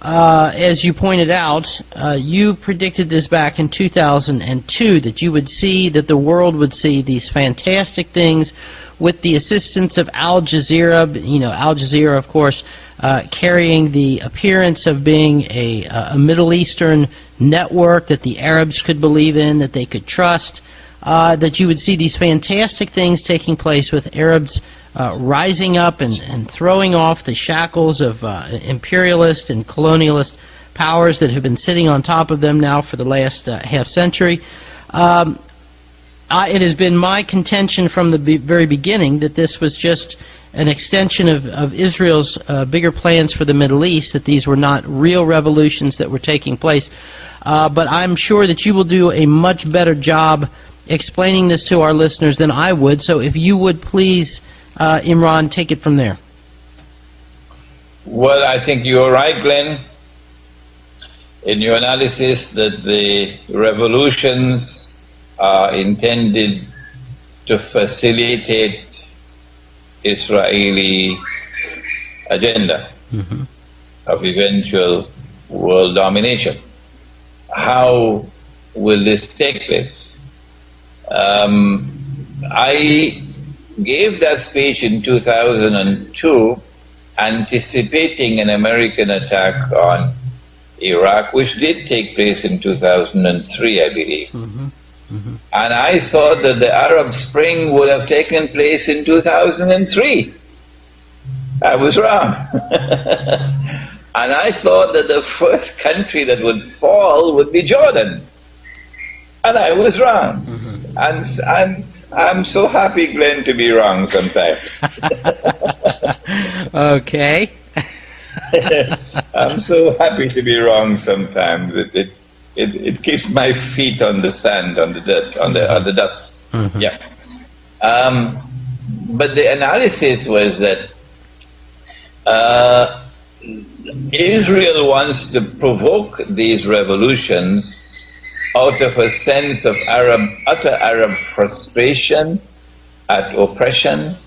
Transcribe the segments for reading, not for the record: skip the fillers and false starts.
as you pointed out, you predicted this back in 2002, that you would see, that the world would see these fantastic things with the assistance of Al Jazeera. Al Jazeera, of course, carrying the appearance of being a Middle Eastern network that the Arabs could believe in, that they could trust, that you would see these fantastic things taking place with Arabs rising up and throwing off the shackles of imperialist and colonialist powers that have been sitting on top of them now for the last half century. It has been my contention from the very beginning that this was just an extension of Israel's bigger plans for the Middle East, that these were not real revolutions that were taking place. But I'm sure that you will do a much better job explaining this to our listeners than I would. So if you would please, Imran, take it from there. Well, I think you're right, Glenn, in your analysis that the revolutions are intended to facilitate Israeli agenda of eventual world domination. How will this take place? I gave that speech in 2002 anticipating an American attack on Iraq, which did take place in 2003, I believe. And I thought that the Arab Spring would have taken place in 2003. I was wrong. And I thought that the first country that would fall would be Jordan. And I was wrong. And I'm so happy, Glenn, to be wrong sometimes. Okay. I'm so happy to be wrong sometimes. It keeps my feet on the sand, on the dirt, on the dust. Yeah. But the analysis was that Israel wants to provoke these revolutions out of a sense of utter Arab frustration at oppression,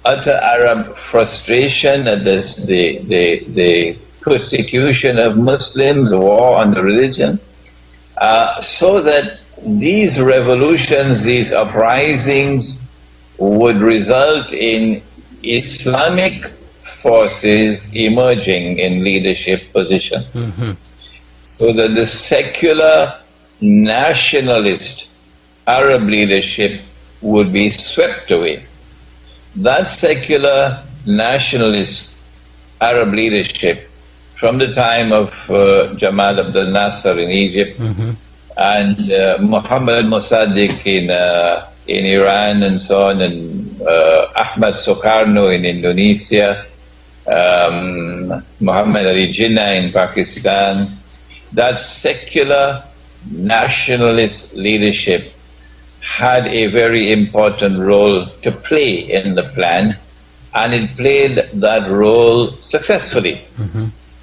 utter Arab frustration at the persecution of Muslims, war on the religion, so that these revolutions, these uprisings would result in Islamic forces emerging in leadership position. So that the secular nationalist Arab leadership would be swept away. That secular nationalist Arab leadership, from the time of Jamal Abdel Nasser in Egypt and Mohammed Mossadegh in Iran and so on, and Ahmad Sukarno in Indonesia, Muhammad Ali Jinnah in Pakistan, that secular nationalist leadership had a very important role to play in the plan, and it played that role successfully.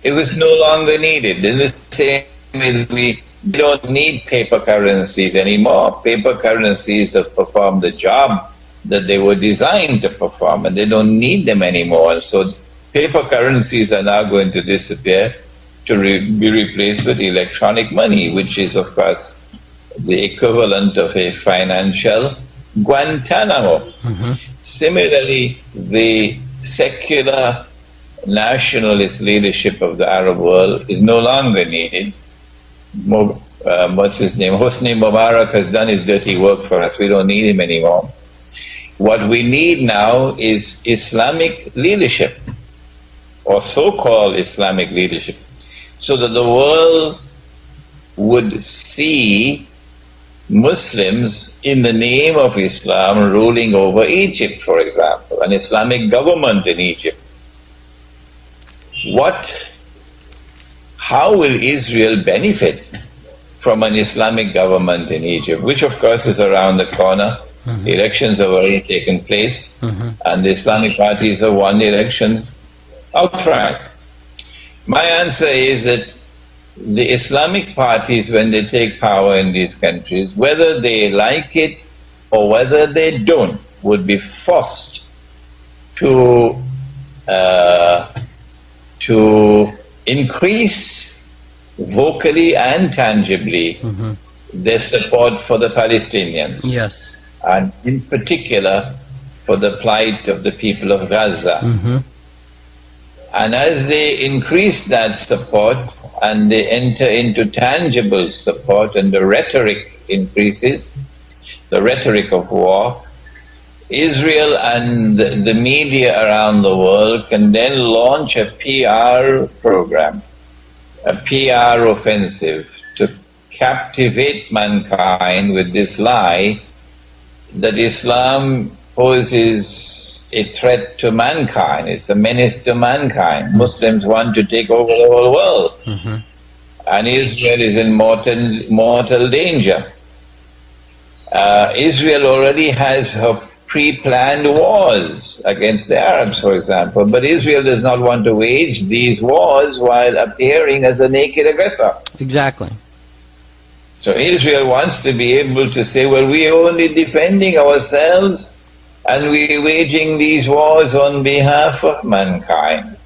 It was no longer needed. In the same way, we don't need paper currencies anymore. Paper currencies have performed the job that they were designed to perform, and they don't need them anymore. So paper currencies are now going to disappear to be replaced with electronic money, which is, of course, the equivalent of a financial Guantanamo. Similarly, the secular nationalist leadership of the Arab world is no longer needed. What's his name? Hosni Mubarak has done his dirty work for us. We don't need him anymore. What we need now is Islamic leadership, or so-called Islamic leadership, so that the world would see Muslims in the name of Islam ruling over Egypt, for example, an Islamic government in Egypt. How will Israel benefit from an Islamic government in Egypt, which of course is around the corner? Elections have already taken place, and the Islamic parties have won the elections outright. My answer is that the Islamic parties, when they take power in these countries, whether they like it or whether they don't, would be forced to increase vocally and tangibly their support for the Palestinians. Yes. And in particular for the plight of the people of Gaza. And as they increase that support and they enter into tangible support and the rhetoric increases, the rhetoric of war, Israel and the media around the world can then launch a PR program, a PR offensive to captivate mankind with this lie that Islam poses a threat to mankind. It's a menace to mankind. Muslims want to take over the whole world. And Israel is in mortal danger. Israel already has her pre-planned wars against the Arabs, for example, but Israel does not want to wage these wars while appearing as a naked aggressor. Exactly. So Israel wants to be able to say, well, we are only defending ourselves and we are waging these wars on behalf of mankind,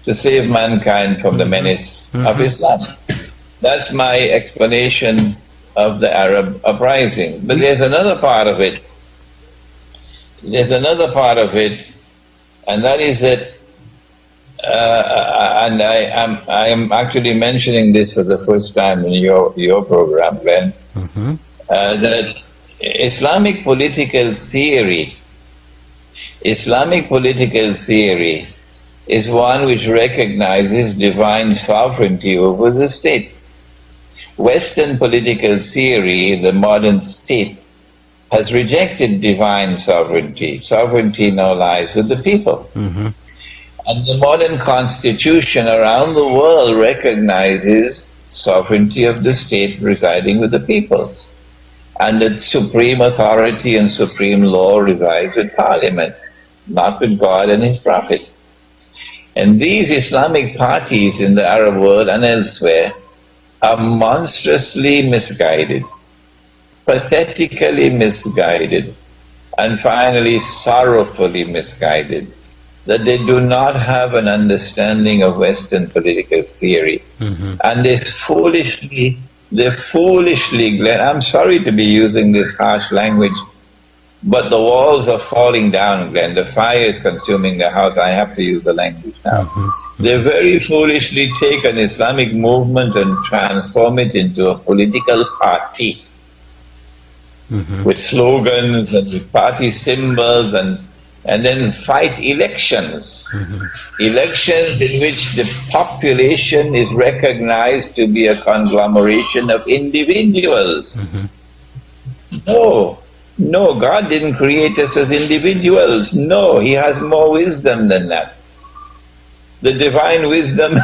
to save mankind from the menace of Islam. That's my explanation of the Arab uprising. But there's another part of it. There's another part of it, and that is that, and I am actually mentioning this for the first time in your program, Glenn, that Islamic political theory is one which recognizes divine sovereignty over the state. Western political theory, the modern state, has rejected divine sovereignty. Sovereignty now lies with the people. And the modern constitution around the world recognizes sovereignty of the state residing with the people. And that supreme authority and supreme law resides with Parliament, not with God and His Prophet. And these Islamic parties in the Arab world and elsewhere are monstrously misguided, pathetically misguided, and finally sorrowfully misguided, that they do not have an understanding of Western political theory. And they foolishly, Glenn, I'm sorry to be using this harsh language, but the walls are falling down, Glenn. The fire is consuming the house. I have to use the language now. They very foolishly take an Islamic movement and transform it into a political party with slogans and with party symbols, and then fight elections. Elections in which the population is recognized to be a conglomeration of individuals. No, God didn't create us as individuals. No, He has more wisdom than that. The divine wisdom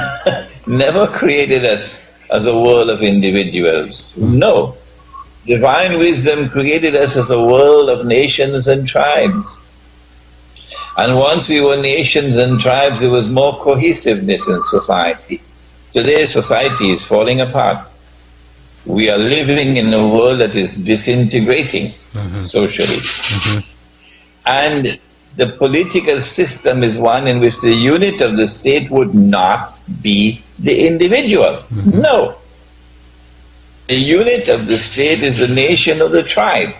never created us as a world of individuals. No. Divine wisdom created us as a world of nations and tribes. And once we were nations and tribes, there was more cohesiveness in society. Today, society is falling apart. We are living in a world that is disintegrating socially. And the political system is one in which the unit of the state would not be the individual. No. The unit of the state is the nation of the tribe.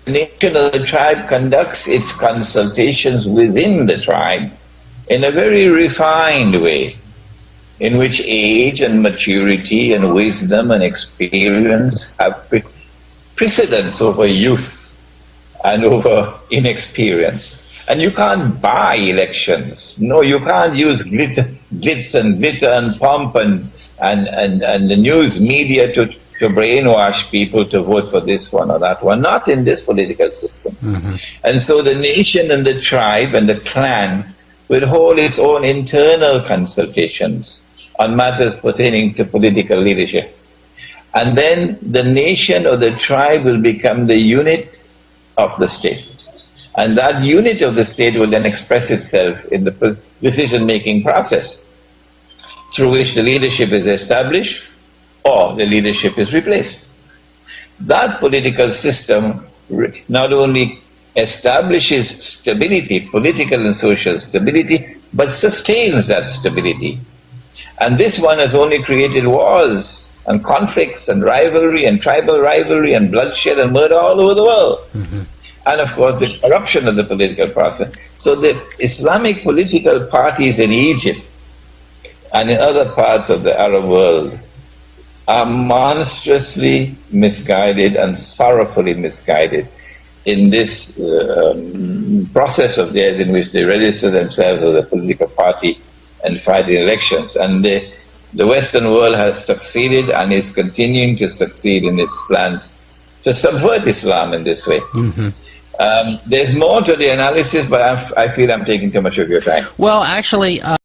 The nation of the tribe conducts its consultations within the tribe in a very refined way, in which age and maturity and wisdom and experience have precedence over youth and over inexperience. And you can't buy elections. No, you can't use glitz and glitter and pomp and the news media to brainwash people to vote for this one or that one. Not in this political system. And so the nation and the tribe and the clan will hold its own internal consultations on matters pertaining to political leadership. And then the nation or the tribe will become the unit of the state. And that unit of the state will then express itself in the decision-making process, through which the leadership is established or the leadership is replaced. That political system not only establishes stability, political and social stability, but sustains that stability. And this one has only created wars and conflicts and rivalry and tribal rivalry and bloodshed and murder all over the world. And of course the corruption of the political process. So the Islamic political parties in Egypt and in other parts of the Arab world are monstrously misguided and sorrowfully misguided in this process of theirs in which they register themselves as a political party and fight in elections. And the Western world has succeeded and is continuing to succeed in its plans to subvert Islam in this way. There's more to the analysis, but I feel I'm taking too much of your time. Well, actually,